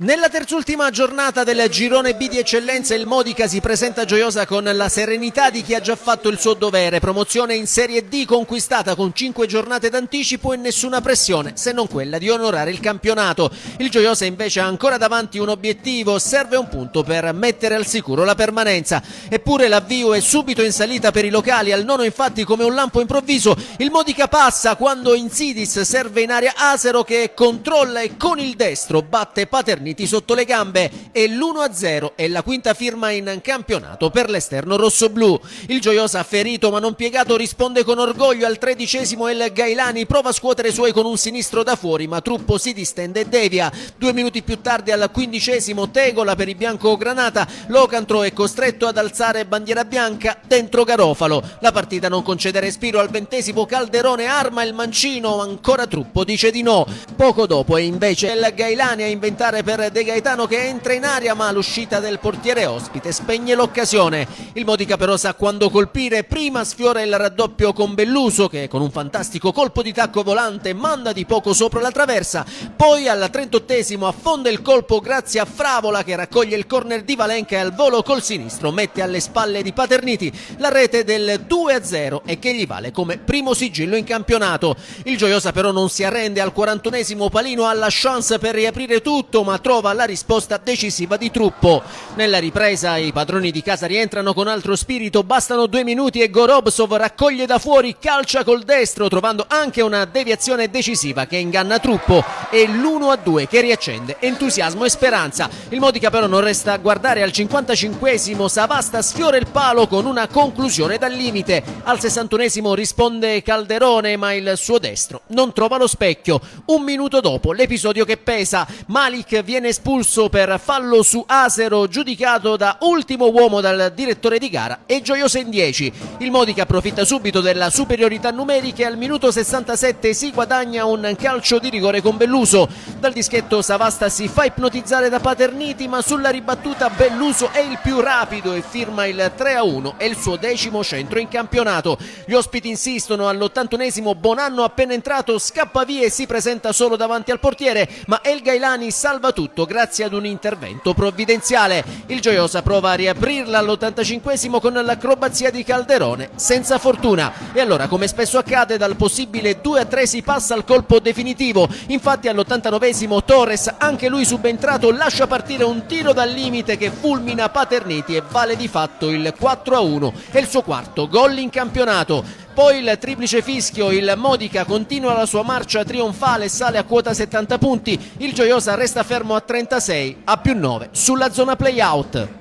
Nella terzultima giornata del girone B di eccellenza il Modica si presenta gioiosa con la serenità di chi ha già fatto il suo dovere. Promozione in Serie D conquistata con 5 giornate d'anticipo e nessuna pressione se non quella di onorare il campionato. Il Gioiosa invece ha ancora davanti un obiettivo, serve un punto per mettere al sicuro la permanenza. Eppure l'avvio è subito in salita per i locali, al nono infatti come un lampo improvviso il Modica passa quando Insidis serve in area Asero che controlla e con il destro batte Paterniti sotto le gambe e l'1-0 è la quinta firma in campionato per l'esterno rossoblù. Il Gioiosa ferito ma non piegato risponde con orgoglio al 13° e il Gailani prova a scuotere i suoi con un sinistro da fuori ma Truppo si distende e devia. 2 minuti più tardi al 15° Tegola per i bianco-granata, Locantro è costretto ad alzare bandiera bianca dentro Garofalo. La partita non concede respiro al 20° Calderone arma il mancino, ancora Truppo dice di no. Poco dopo è invece il Gailani a inventare per De Gaetano che entra in aria ma l'uscita del portiere ospite spegne l'occasione. Il Modica però sa quando colpire, prima sfiora il raddoppio con Belluso che con un fantastico colpo di tacco volante manda di poco sopra la traversa, poi al 38° affonda il colpo grazie a Fravola che raccoglie il corner di Valenca e al volo col sinistro mette alle spalle di Paterniti la rete del 2-0 e che gli vale come primo sigillo in campionato. Il Gioiosa però non si arrende, al 41° Palino ha la chance per riaprire tutto ma trova la risposta decisiva di Truppo. Nella ripresa i padroni di casa rientrano con altro spirito, bastano 2 minuti e Gorobsov raccoglie da fuori, calcia col destro trovando anche una deviazione decisiva che inganna Truppo e l'1-2 che riaccende entusiasmo e speranza. Il Modica però non resta a guardare, al 55° Savasta sfiora il palo con una conclusione dal limite, al 61° risponde Calderone ma il suo destro non trova lo specchio. Un minuto dopo l'episodio che pesa, Malik viene espulso per fallo su Asero giudicato da ultimo uomo dal direttore di gara e Gioiosa in 10. Il Modica approfitta subito della superiorità numerica e al minuto 67 si guadagna un calcio di rigore con Belluso. Dal dischetto Savasta si fa ipnotizzare da Paterniti ma sulla ribattuta Belluso è il più rapido e firma il 3-1 e il suo 10° centro in campionato. Gli ospiti insistono, all'81° Bonanno appena entrato scappa via e si presenta solo davanti al portiere ma El Gailani salva tutto grazie ad un intervento provvidenziale. Il Gioiosa prova a riaprirla all'85° con l'acrobazia di Calderone senza fortuna e allora come spesso accade dal possibile 2-3 si passa al colpo definitivo. Infatti all'89° Torres, anche lui subentrato, lascia partire un tiro dal limite che fulmina Paterniti e vale di fatto il 4-1 e il suo quarto gol in campionato. Poi il triplice fischio, il Modica continua la sua marcia trionfale e sale a quota 70 punti, il Gioiosa resta fermo a 36, a più 9 sulla zona play-out.